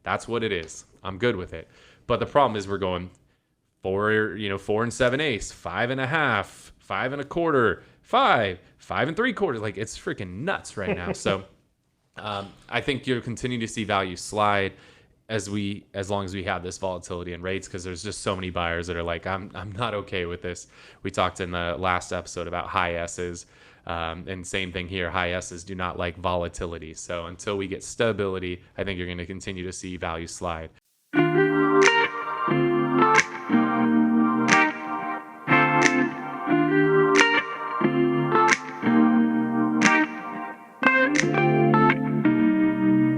That's what it is. I'm good with it. But the problem is we're going 4 and 7 eighths, 5.5, 5 1/4, 5 3/4. Like, it's freaking nuts right now. So I think you'll continue to see value slide as long as we have this volatility in rates, because there's just so many buyers that are like, I'm not okay with this. We talked in the last episode about high S's, and same thing here. High S's do not like volatility. So until we get stability, I think you're going to continue to see value slide.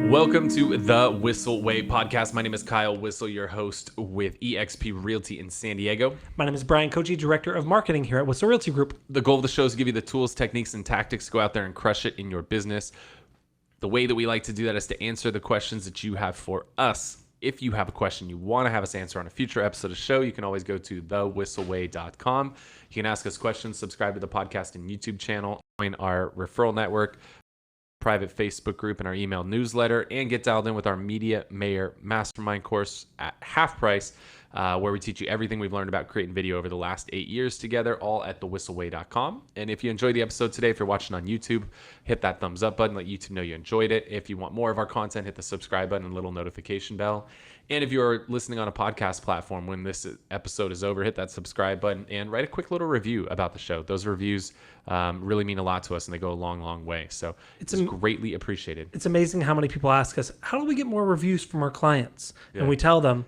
Welcome to the Whissel Way Podcast. My name is Kyle Whissel, your host with eXp Realty in San Diego. My name is Bryan Koci, Director of Marketing here at Whissel Realty Group. The goal of the show is to give you the tools, techniques, and tactics to go out there and crush it in your business. The way that we like to do that is to answer the questions that you have for us. If you have a question you want to have us answer on a future episode of the show, you can always go to thewhisselway.com. You can ask us questions, subscribe to the podcast and YouTube channel, join our referral network, private Facebook group, and our email newsletter, and get dialed in with our Media Mayor Mastermind course at half price, where we teach you everything we've learned about creating video over the last 8 years together, all at thewhisselway.com. And if you enjoyed the episode today, if you're watching on YouTube, hit that thumbs up button, let YouTube know you enjoyed it. If you want more of our content, hit the subscribe button and little notification bell. And if you're listening on a podcast platform, when this episode is over, hit that subscribe button and write a quick little review about the show. Those reviews really mean a lot to us, and they go a long, long way. So it's greatly appreciated. It's amazing how many people ask us, how do we get more reviews from our clients? Yeah. And we tell them,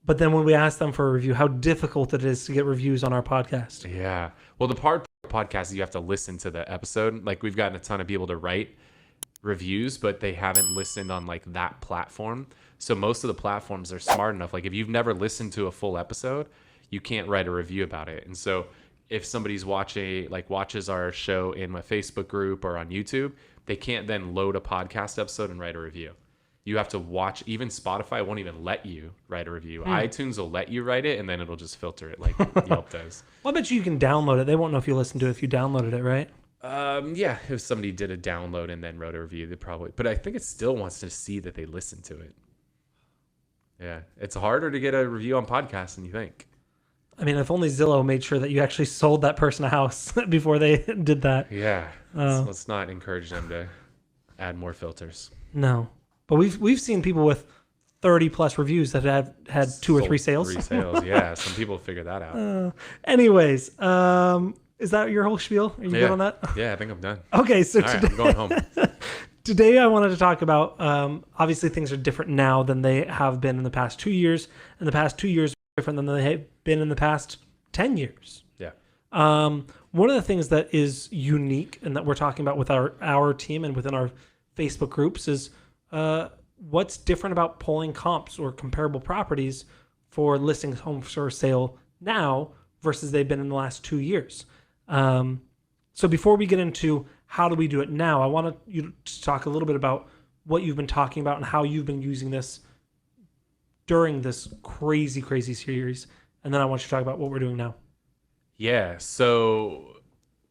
but then when we ask them for a review, how difficult it is to get reviews on our podcast. Yeah. Well, the part of the podcast is you have to listen to the episode. Like, we've gotten a ton of people to write reviews, but they haven't listened on like that platform. So most of the platforms are smart enough. Like, if you've never listened to a full episode, you can't write a review about it. And so if somebody's watches our show in my Facebook group or on YouTube, they can't then load a podcast episode and write a review. You have to watch. Even Spotify won't even let you write a review. iTunes will let you write it, and then it'll just filter it like Yelp does. Well, I bet you can download it. They won't know if you listened to it if you downloaded it, right? Yeah, if somebody did a download and then wrote a review, they probably, but I think it still wants to see that they listened to it. Yeah, it's harder to get a review on podcasts than you think. I mean, if only Zillow made sure that you actually sold that person a house before they did that. Yeah, let's not encourage them to add more filters. No, but we've seen people with 30 plus reviews that have had 2 or 3 sales. 3 sales, yeah. Some people figure that out. Anyways, is that your whole spiel? Are you good on that? Yeah, I think I'm done. Okay, so today, I'm going home. Today I wanted to talk about, obviously things are different now than they have been in the past 2 years. And the past 2 years are different than they have been in the past 10 years. Yeah. One of the things that is unique and that we're talking about with our team and within our Facebook groups is what's different about pulling comps or comparable properties for listing homes for sale now versus they've been in the last 2 years. So before we get into how do we do it now, I want you to talk a little bit about what you've been talking about and how you've been using this during this crazy, crazy series. And then I want you to talk about what we're doing now. Yeah, so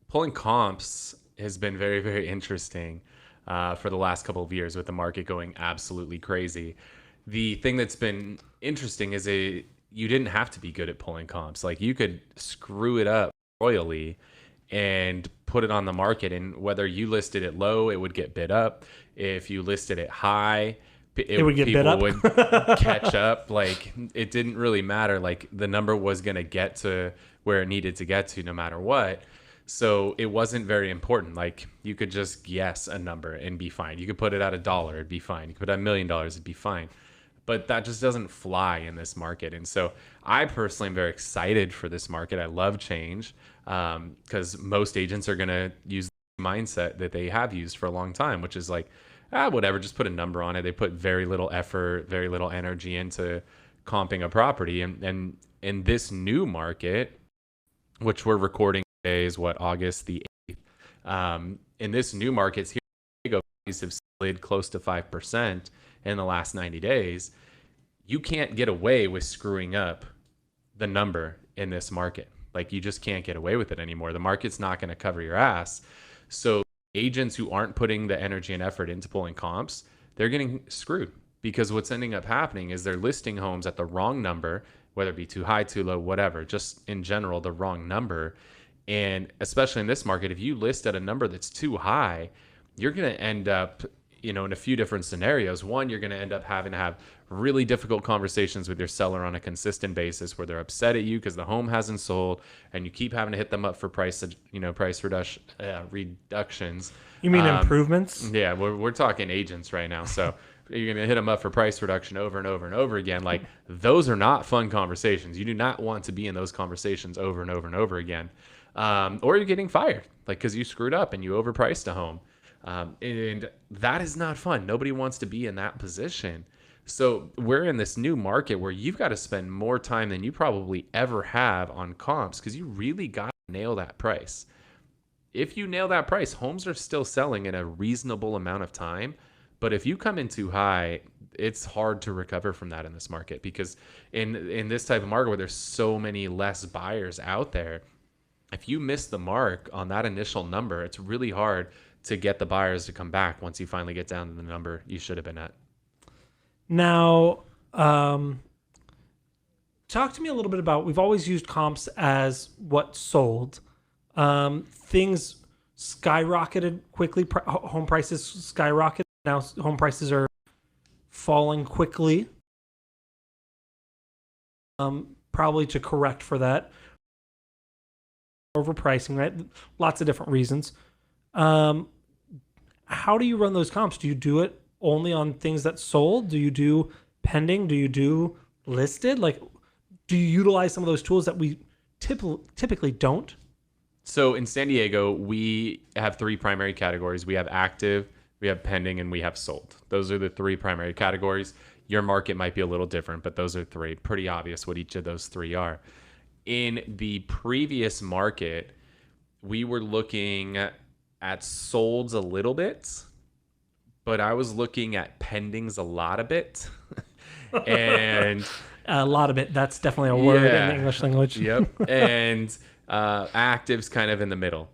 pulling comps has been very, very interesting for the last couple of years with the market going absolutely crazy. The thing that's been interesting is you didn't have to be good at pulling comps. Like, you could screw it up royally and put it on the market, and whether you listed it low, it would get bid up. If you listed it high, it would get bid up. People would catch up. Like, it didn't really matter. Like, the number was going to get to where it needed to get to no matter what. So it wasn't very important. Like, you could just guess a number and be fine. You could put it at $1, it'd be fine. You could put it at $1 million, it'd be fine. But that just doesn't fly in this market. And so I personally am very excited for this market. I love change because most agents are going to use the mindset that they have used for a long time, which is like, whatever, just put a number on it. They put very little effort, very little energy into comping a property. And in this new market, which we're recording today is August the 8th. In this new markets here, values have slid close to 5% in the last 90 days. You can't get away with screwing up the number in this market. Like, you just can't get away with it anymore. The market's not going to cover your ass. So agents who aren't putting the energy and effort into pulling comps, they're getting screwed. because what's ending up happening is they're listing homes at the wrong number, whether it be too high, too low, whatever, just in general, the wrong number. And especially in this market, if you list at a number that's too high, you're going to end up, in a few different scenarios. One, you're going to end up having to have really difficult conversations with your seller on a consistent basis where they're upset at you because the home hasn't sold and you keep having to hit them up for price reductions. You mean improvements? Yeah, we're talking agents right now. So you're going to hit them up for price reduction over and over and over again. Like, those are not fun conversations. You do not want to be in those conversations over and over and over again. Or you're getting fired, like, because you screwed up and you overpriced a home. And that is not fun. Nobody wants to be in that position. So we're in this new market where you've got to spend more time than you probably ever have on comps because you really got to nail that price. If you nail that price, homes are still selling in a reasonable amount of time. But if you come in too high, it's hard to recover from that in this market, because in this type of market where there's so many less buyers out there, if you miss the mark on that initial number, it's really hard to get the buyers to come back once you finally get down to the number you should have been at. Now, talk to me a little bit about, we've always used comps as what sold. Things skyrocketed quickly. Home prices skyrocketed. Now home prices are falling quickly. Probably to correct for that. Overpricing, right? Lots of different reasons. How do you run those comps? Do you do it only on things that sold? Do you do pending? Do you do listed? Like, do you utilize some of those tools that we typically don't? So in San Diego, we have three primary categories. We have active, we have pending, and we have sold. Those are the three primary categories. Your market might be a little different, but those are three. Pretty obvious what each of those three are. In the previous market, we were looking at solds a little bit, but I was looking at pendings a lot of bit. And a lot of it, that's definitely a word in the English language. Yep. And actives kind of in the middle.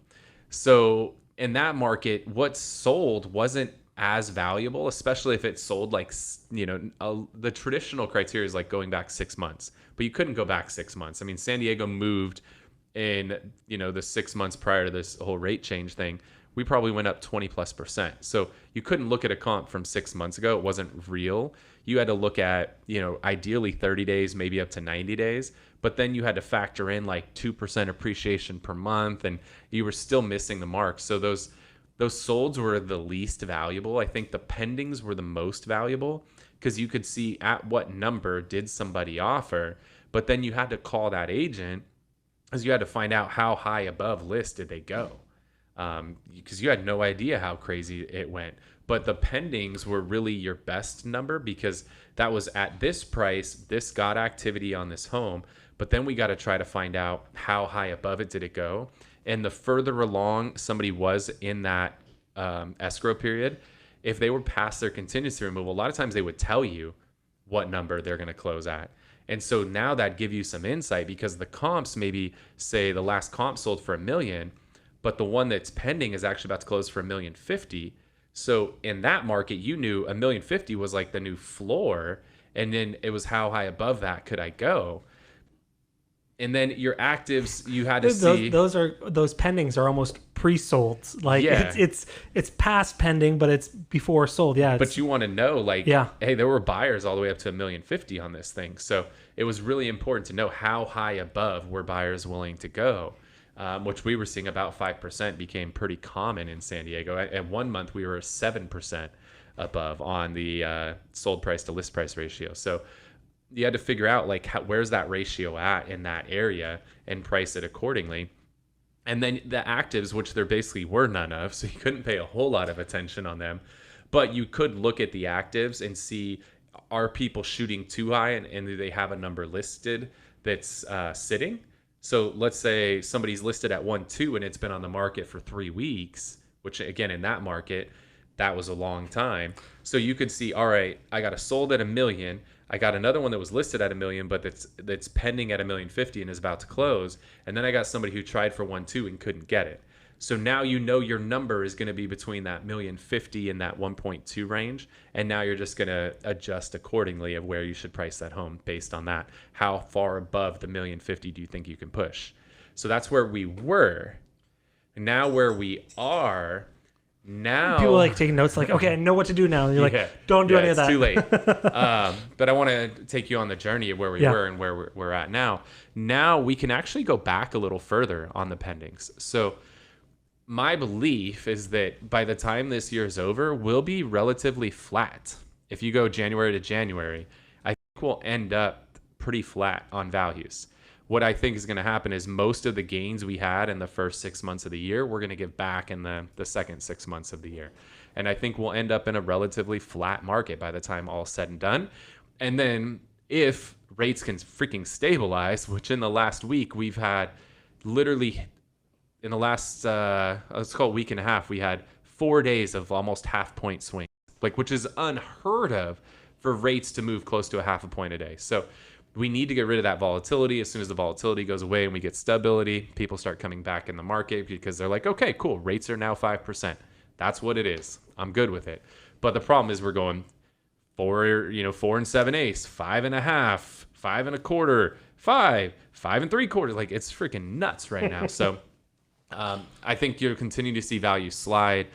So in that market, what sold wasn't as valuable, especially if it sold like, the traditional criteria is like going back 6 months, but you couldn't go back 6 months. I mean, San Diego moved in, the 6 months prior to this whole rate change thing. We probably went up 20+%. So you couldn't look at a comp from 6 months ago. It wasn't real. You had to look at, ideally 30 days, maybe up to 90 days. But then you had to factor in like 2% appreciation per month, and you were still missing the mark. So those solds were the least valuable. I think the pendings were the most valuable because you could see at what number did somebody offer, but then you had to call that agent because you had to find out how high above list did they go. Because you had no idea how crazy it went. But the pendings were really your best number because that was at this price, this got activity on this home, but then we got to try to find out how high above it did it go. And the further along somebody was in that escrow period, if they were past their contingency removal, a lot of times they would tell you what number they're going to close at. And so now that give you some insight because the comps, maybe say the last comp sold for $1 million, but the one that's pending is actually about to close for $1.05 million. So in that market, you knew $1.05 million was like the new floor, and then it was how high above that could I go. And then your actives, you had to see those pendings are almost pre-sold. Like it's past pending, but it's before sold. Yeah. But you want to know, like, hey, there were buyers all the way up to $1.05 million on this thing. So it was really important to know how high above were buyers willing to go. Which we were seeing about 5% became pretty common in San Diego. At 1 month, we were 7% above on the sold price to list price ratio. So you had to figure out like where's that ratio at in that area and price it accordingly. And then the actives, which there basically were none of, so you couldn't pay a whole lot of attention on them, but you could look at the actives and see, are people shooting too high and do they have a number listed that's sitting? So let's say somebody's listed at 1.2 and it's been on the market for 3 weeks, which again, in that market, that was a long time. So you could see, all right, I got a sold at $1 million. I got another one that was listed at $1 million, but that's pending at $1.05 million and is about to close. And then I got somebody who tried for 1.2 and couldn't get it. So now you know your number is going to be between that 1,050,000 and that 1.2 range. And now you're just going to adjust accordingly of where you should price that home based on that. How far above the 1,050,000 do you think you can push? So that's where we were. Now where we are, now People like taking notes like, okay, I know what to do now. And you're like, don't do any of that. It's too late. But I want to take you on the journey of where we were and where we're at now. Now we can actually go back a little further on the pendings. So my belief is that by the time this year is over, we'll be relatively flat. If you go January to January, I think we'll end up pretty flat on values. What I think is going to happen is most of the gains we had in the first 6 months of the year, we're going to give back in the second 6 months of the year. And I think we'll end up in a relatively flat market by the time all's said and done. And then if rates can freaking stabilize, which in the last week we've had literally in the last, let's call it week and a half, we had 4 days of almost half point swings, which is unheard of for rates to move close to a half a point a day. So we need to get rid of that volatility. As soon as the volatility goes away and we get stability, people start coming back in the market because they're like, okay, cool. Rates are now 5%. That's what it is. I'm good with it. But the problem is we're going 4 and 7/8, 5.5, 5 1/4, 5 3/4. It's freaking nuts right now. So I think you'll continue to see value slide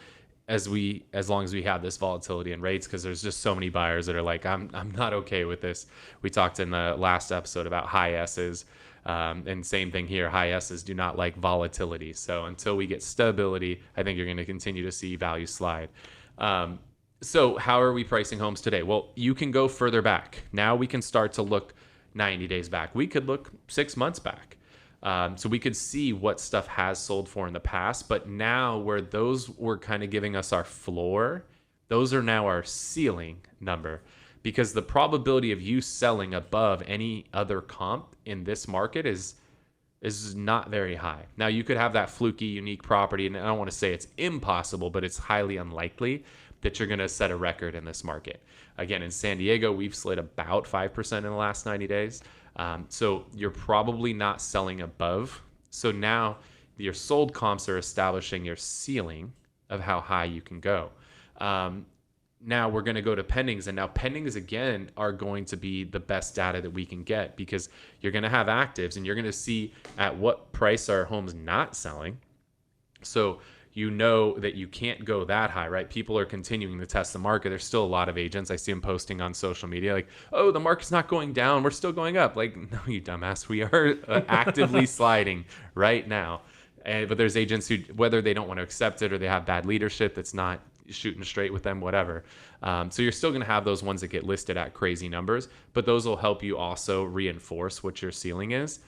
as long as we have this volatility in rates, because there's just so many buyers that are like, I'm not okay with this. We talked in the last episode about high S's, and same thing here. High S's do not like volatility. So until we get stability, I think you're going to continue to see value slide. So how are we pricing homes today? Well, you can go further back. Now we can start to look 90 days back. We could look 6 months back. So we could see what stuff has sold for in the past, but now where those were kind of giving us our floor, those are now our ceiling number, because the probability of you selling above any other comp in this market is not very high. Now you could have that fluky, unique property, and I don't want to say it's impossible, but it's highly unlikely that you're going to set a record in this market. Again, in San Diego, we've slid about 5% in the last 90 days. So you're probably not selling above. So now your sold comps are establishing your ceiling of how high you can go. Now we're going to go to pendings, and now pendings again are going to be the best data that we can get, because you're going to have actives and you're going to see at what price are homes not selling. So you know that you can't go that high, right? People are continuing to test the market. There's still a lot of agents. I see them posting on social media like, oh, the market's not going down, we're still going up. Like, no, you dumbass. We are actively sliding right now. But there's agents who, whether they don't want to accept it or they have bad leadership that's not shooting straight with them, whatever. So you're still going to have those ones that get listed at crazy numbers, but those will help you also reinforce what your ceiling is.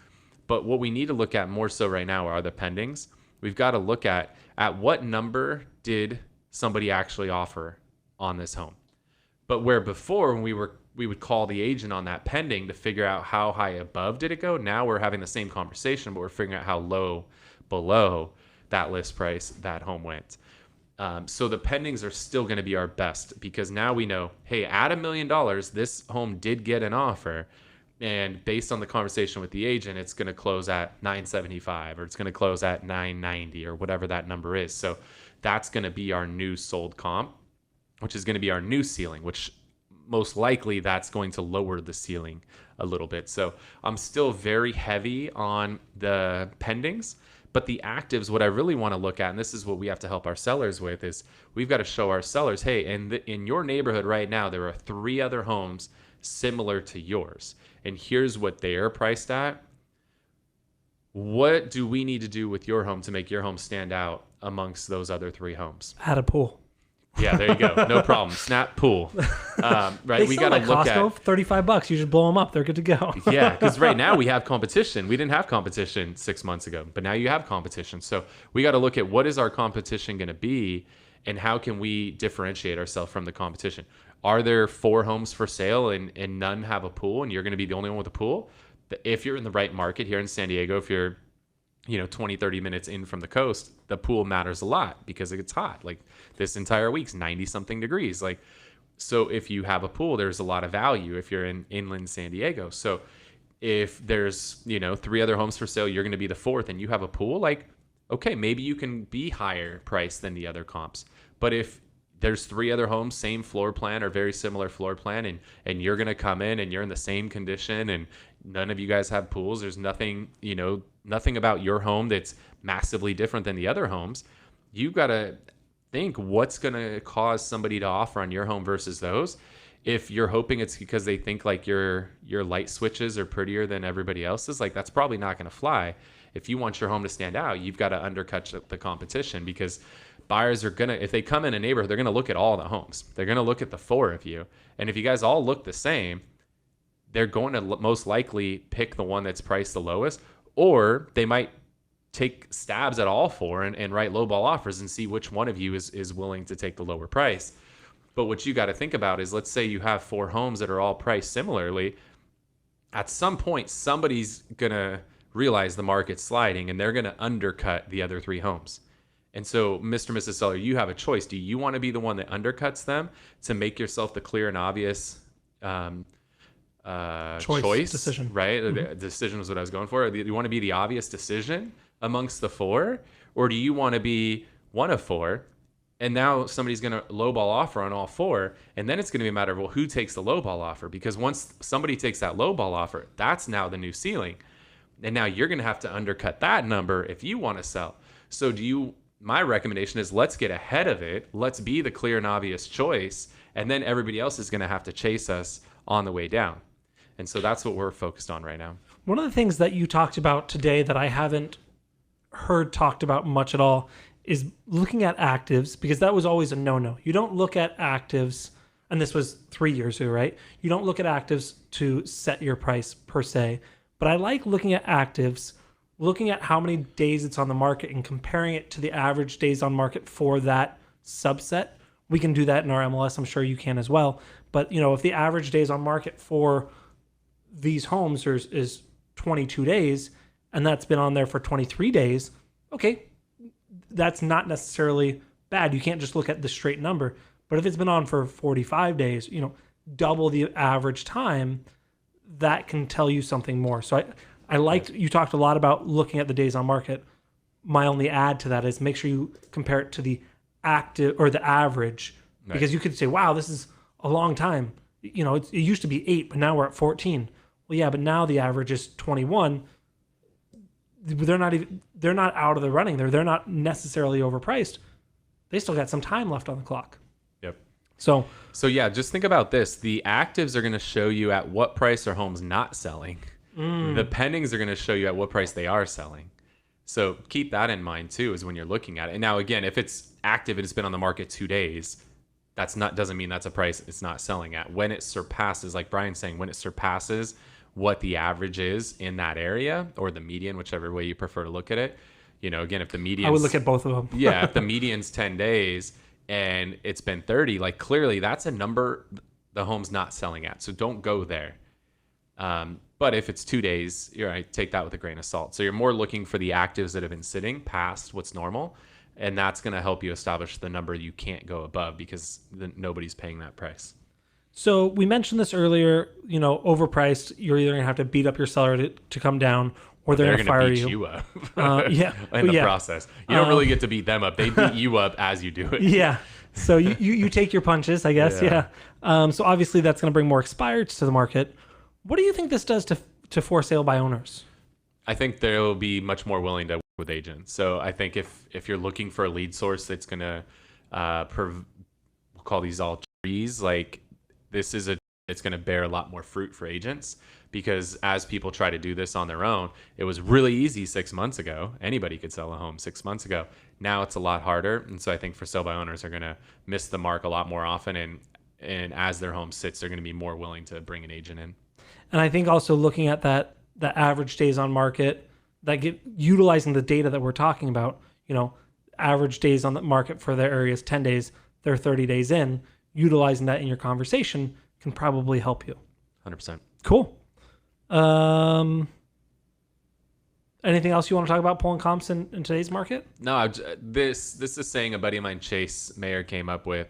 But what we need to look at more so right now are the pendings. We've got to look at what number did somebody actually offer on this home. But where before when we would call the agent on that pending to figure out how high above did it go, now we're having the same conversation, but we're figuring out how low below that list price that home went. So the pendings are still going to be our best, because now we know, hey, at $1 million, this home did get an offer. And based on the conversation with the agent, it's going to close at 975, or it's going to close at 990, or whatever that number is. So that's going to be our new sold comp, which is going to be our new ceiling, which most likely that's going to lower the ceiling a little bit. So I'm still very heavy on the pendings, but the actives, what I really want to look at, and this is what we have to help our sellers with, is we've got to show our sellers, hey, in your neighborhood right now, there are 3 other homes similar to yours, and here's what they are priced at. What do we need to do with your home to make your home stand out amongst those other 3 homes? Add a pool. Yeah, there you go. No problem. Snap pool. Right, we got to look Costco, at $35. You just blow them up; they're good to go. Yeah, because right now we have competition. We didn't have competition 6 months ago, but now you have competition. So we got to look at what is our competition going to be, and how can we differentiate ourselves from the competition. Are there 4 homes for sale and none have a pool, and you're going to be the only one with a pool? If you're in the right market here in San Diego, if you're 20, 30 minutes in from the coast, the pool matters a lot because it gets hot. Like this entire week's 90 something degrees. So if you have a pool, there's a lot of value if you're in inland San Diego. So if there's, 3 other homes for sale, you're going to be the 4th and you have a pool, okay, maybe you can be higher priced than the other comps. But if there's 3 other homes, same floor plan or very similar floor plan, and you're going to come in and you're in the same condition and none of you guys have pools, there's nothing, nothing about your home that's massively different than the other homes, you've got to think what's going to cause somebody to offer on your home versus those. If you're hoping it's because they think like your light switches are prettier than everybody else's, like that's probably not going to fly. If you want your home to stand out, you've got to undercut the competition, because buyers are going to, if they come in a neighborhood, they're going to look at all the homes. They're going to look at the 4 of you. And if you guys all look the same, they're going to most likely pick the one that's priced the lowest, or they might take stabs at all 4 and write lowball offers and see which one of you is willing to take the lower price. But what you got to think about is, let's say you have 4 homes that are all priced similarly. At some point, somebody's going to realize the market's sliding and they're going to undercut the other 3 homes. And so, Mr. and Mrs. Seller, you have a choice. Do you want to be the one that undercuts them to make yourself the clear and obvious choice decision, right? Mm-hmm. The decision was what I was going for. Do you want to be the obvious decision amongst the 4, or do you want to be one of 4? And now somebody's going to lowball offer on all 4, and then it's going to be a matter of, well, who takes the lowball offer? Because once somebody takes that lowball offer, that's now the new ceiling, and now you're going to have to undercut that number if you want to sell. So my recommendation is, let's get ahead of it. Let's be the clear and obvious choice, and then everybody else is going to have to chase us on the way down. And so that's what we're focused on right now. One of the things that you talked about today that I haven't heard talked about much at all is looking at actives, because that was always a no-no. You don't look at actives, and this was 3 years ago, right? You don't look at actives to set your price per se, but I like looking at actives, looking at how many days it's on the market and comparing it to the average days on market for that subset. We can do that in our MLS. I'm sure you can as well. But, if the average days on market for these homes is 22 days, and that's been on there for 23 days, okay, that's not necessarily bad. You can't just look at the straight number. But if it's been on for 45 days, double the average time, that can tell you something more. So I liked, you talked a lot about looking at the days on market. My only add to that is make sure you compare it to the active or the average, right? Because you could say, wow, this is a long time. It used to be 8, but now we're at 14. Well, yeah, but now the average is 21. They're not out of the running. They're not necessarily overpriced. They still got some time left on the clock. Yep. So yeah, just think about this. The actives are going to show you at what price are homes not selling. The pendings are going to show you at what price they are selling. So keep that in mind too, is when you're looking at it. And now again, if it's active and it's been on the market 2 days, doesn't mean that's a price it's not selling at. When it surpasses, like Brian's saying, when it surpasses what the average is in that area, or the median, whichever way you prefer to look at it. Again, if the median, I would look at both of them. Yeah, if the median's 10 days and it's been 30, like clearly that's a number the home's not selling at. So don't go there. But if it's 2 days, you're right, take that with a grain of salt. So you're more looking for the actives that have been sitting past what's normal, and that's going to help you establish the number you can't go above, because nobody's paying that price. So we mentioned this earlier, overpriced. You're either going to have to beat up your seller to come down, or they're going to fire beat you up. Yeah, in the process. You don't really get to beat them up. They beat you up as you do it. Yeah. So you take your punches, I guess. Yeah. So obviously that's going to bring more expireds to the market. What do you think this does to for sale by owners? I think they'll be much more willing to work with agents. So I think if you're looking for a lead source that's going to we'll call these all trees, like this is it's going to bear a lot more fruit for agents, because as people try to do this on their own, it was really easy 6 months ago. Anybody could sell a home 6 months ago. Now it's a lot harder. And so I think for sale by owners are going to miss the mark a lot more often. And as their home sits, they're going to be more willing to bring an agent in. And I think also looking at the average days on market, utilizing the data that we're talking about, average days on the market for their area is 10 days, they're 30 days in, utilizing that in your conversation can probably help you. 100%. Cool. Anything else you want to talk about pulling comps in today's market? No, this is saying a buddy of mine, Chase Mayer, came up with.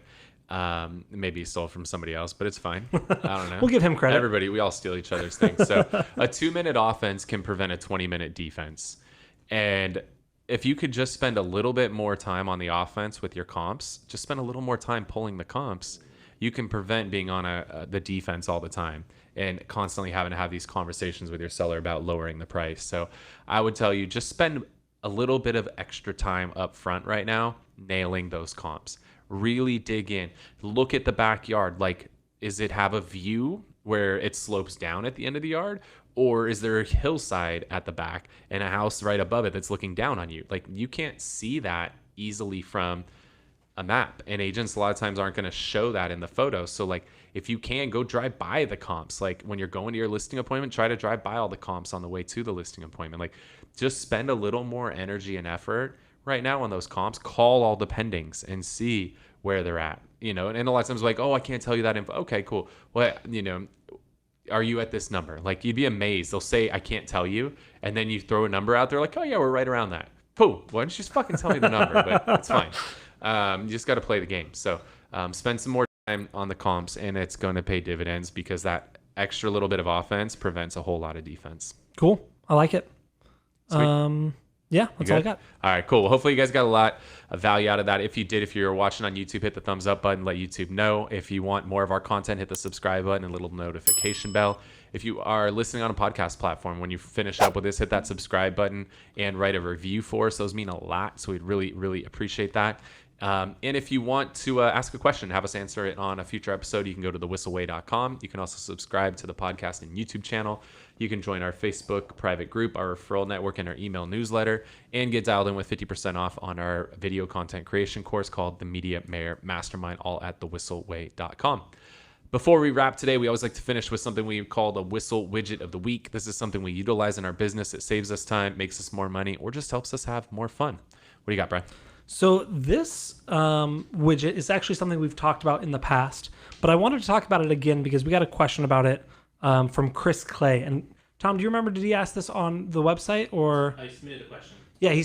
Maybe he stole from somebody else, but it's fine. I don't know. We'll give him credit. We all steal each other's things. So a 2-minute offense can prevent a 20-minute defense. And if you could just spend a little bit more time on the offense with your comps, just spend a little more time pulling the comps, you can prevent being on the defense all the time and constantly having to have these conversations with your seller about lowering the price. So I would tell you, just spend a little bit of extra time up front right now nailing those comps. Really dig in. Look at the backyard. Like, is it have a view where it slopes down at the end of the yard? Or is there a hillside at the back and a house right above it that's looking down on you? Like, you can't see that easily from a map, and agents a lot of times aren't going to show that in the photos. So like, if you can, go drive by the comps. Like, when you're going to your listing appointment, try to drive by all the comps on the way to the listing appointment. Like, just spend a little more energy and effort right now on those comps. Call all the pendings and see where they're at, and a lot of times like, oh, I can't tell you that info. Okay, cool. Well, are you at this number? Like, you'd be amazed. They'll say, I can't tell you. And then you throw a number out there like, oh yeah, we're right around that. Pooh, why don't you just fucking tell me the number? But it's fine. You just got to play the game. So spend some more time on the comps, and it's going to pay dividends because that extra little bit of offense prevents a whole lot of defense. Cool. I like it. Sweet. Yeah, that's all I got. All right, cool. Well, hopefully you guys got a lot of value out of that. If you did, if you're watching on YouTube, hit the thumbs up button, let YouTube know. If you want more of our content, hit the subscribe button and a little notification bell. If you are listening on a podcast platform, when you finish up with this, hit that subscribe button and write a review for us. Those mean a lot, so we'd really, really appreciate that. And if you want to ask a question, have us answer it on a future episode, you can go to thewhisselway.com. You can also subscribe to the podcast and YouTube channel. You can join our Facebook private group, our referral network, and our email newsletter, and get dialed in with 50% off on our video content creation course called the Media Mayor Mastermind, all at thewhisselway.com. Before we wrap today, we always like to finish with something we call the Whissel Widget of the Week. This is something we utilize in our business. It saves us time, makes us more money, or just helps us have more fun. What do you got, Brian? So this widget is actually something we've talked about in the past, but I wanted to talk about it again because we got a question about it from Chris Clay. And Tom, do you remember, did he ask this on the website or? I submitted a question. Yeah,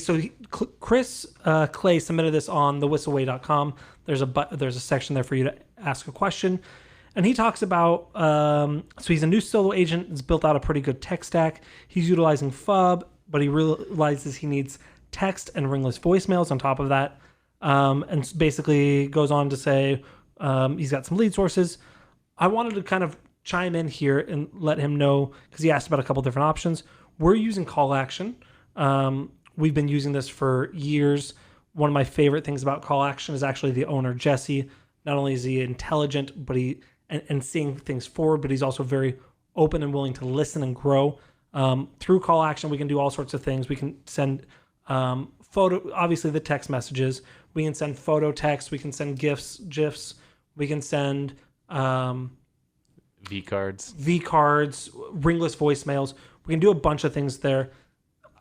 Chris Clay submitted this on thewhisselway.com. There's a section there for you to ask a question. And he talks about, so he's a new solo agent, has built out a pretty good tech stack. He's utilizing FUB, but he realizes he needs text and ringless voicemails on top of that. And basically goes on to say he's got some lead sources. I wanted to kind of chime in here and let him know, because he asked about a couple different options. We're using call action. We've been using this for years. One of my favorite things about call action is actually the owner, Jesse. Not only is he intelligent, but and seeing things forward, but he's also very open and willing to listen and grow. Through call action, we can do all sorts of things. We can send photo, obviously the text messages. We can send photo text. We can send GIFs. We can send V-cards, ringless voicemails. We can do a bunch of things there.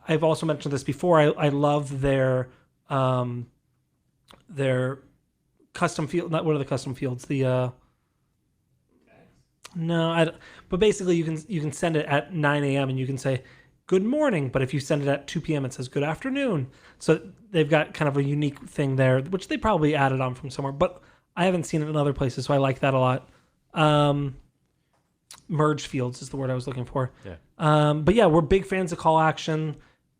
I've also mentioned this before. I love their custom field. What are the custom fields? But basically you can send it at 9 a.m. and you can say good morning, but if you send it at 2 p.m. it says good afternoon. So they've got kind of a unique thing there, which they probably added on from somewhere, but I haven't seen it in other places, so I like that a lot. Merge fields is the word I was looking for. Yeah. But yeah, we're big fans of call action,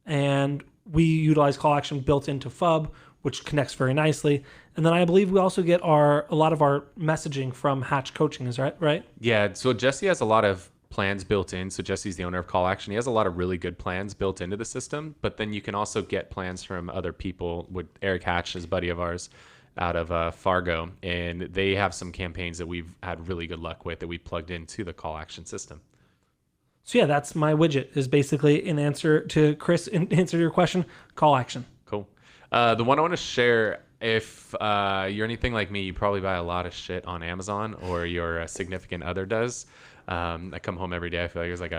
and we utilize call action built into FUB, which connects very nicely. And then I believe we also get a lot of our messaging from Hatch Coaching. Is that right? Yeah. So Jesse has a lot of plans built in. So Jesse's the owner of Call Action. He has a lot of really good plans built into the system, but then you can also get plans from other people. With Eric Hatch is a buddy of ours out of Fargo, and they have some campaigns that we've had really good luck with that we plugged into the Call Action system. So yeah, that's my widget, is basically in answer to Chris, in answer to your question, Call Action. Cool. The one I want to share, if you're anything like me, you probably buy a lot of shit on Amazon, or your significant other does. I come home every day, I feel like there's like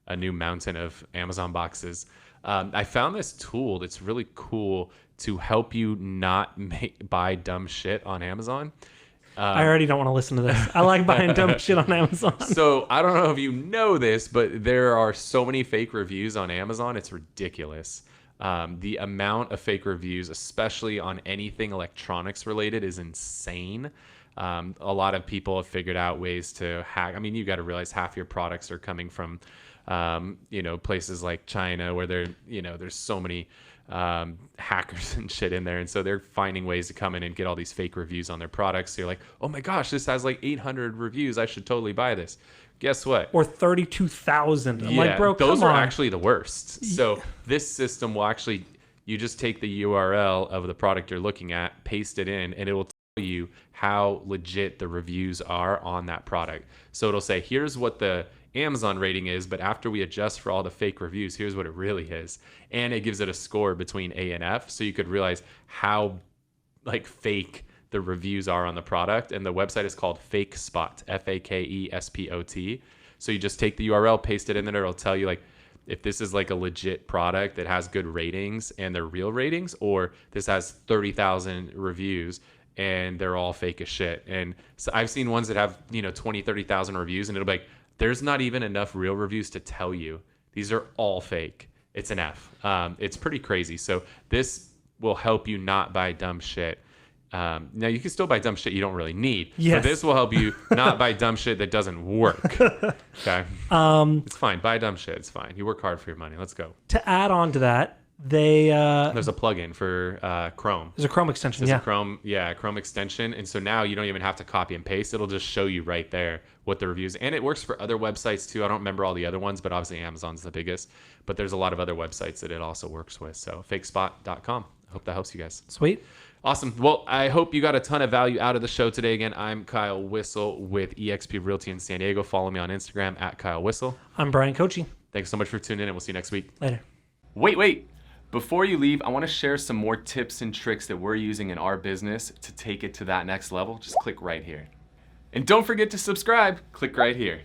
a new mountain of Amazon boxes. I found this tool that's really cool to help you not buy dumb shit on Amazon. I already don't want to listen to this. I like buying dumb shit on Amazon. So I don't know if you know this, but there are so many fake reviews on Amazon. It's ridiculous. The amount of fake reviews, especially on anything electronics related, is insane. A lot of people have figured out ways to hack. I mean, you got to realize half your products are coming from, places like China, where there's so many hackers and shit in there. And so they're finding ways to come in and get all these fake reviews on their products. So you're like, oh my gosh, this has like 800 reviews. I should totally buy this. Guess what? Or 32,000. I'm Yeah, like, bro, those come are on. actually the worst. So this system will actually, you just take the URL of the product you're looking at, paste it in, and it will tell you how legit the reviews are on that product. So it'll say, here's what the Amazon rating is, but after we adjust for all the fake reviews, here's what it really is. And it gives it a score between A and F, so you could realize how like fake the reviews are on the product. And the website is called Fake Spot, FAKESPOT. So you just take the URL, paste it in there, it'll tell you like if this is like a legit product that has good ratings and they're real ratings, or this has 30,000 reviews and they're all fake as shit. And so I've seen ones that have 20, 30,000 reviews, and it'll be like, there's not even enough real reviews to tell you these are all fake. It's an F. It's pretty crazy. So this will help you not buy dumb shit. Now you can still buy dumb shit you don't really need, Yes. but this will help you not buy dumb shit that doesn't work. Okay. It's fine. Buy dumb shit. It's fine. You work hard for your money. Let's go. To add on to that, There's a plugin for Chrome. there's a Chrome extension. There's Yeah. a Chrome extension. And so now you don't even have to copy and paste. It'll just show you right there what the reviews, and it works for other websites too. I don't remember all the other ones, but obviously Amazon's the biggest, but there's a lot of other websites that it also works with. So fakespot.com. I hope that helps you guys. Sweet. Awesome. Well, I hope you got a ton of value out of the show today. Again, I'm Kyle Whissel with eXp Realty in San Diego. Follow me on Instagram at Kyle Whissel. I'm Bryan Koci. Thanks so much for tuning in, and we'll see you next week. Later. Wait. Before you leave, I want to share some more tips and tricks that we're using in our business to take it to that next level. Just click right here. And don't forget to subscribe. Click right here.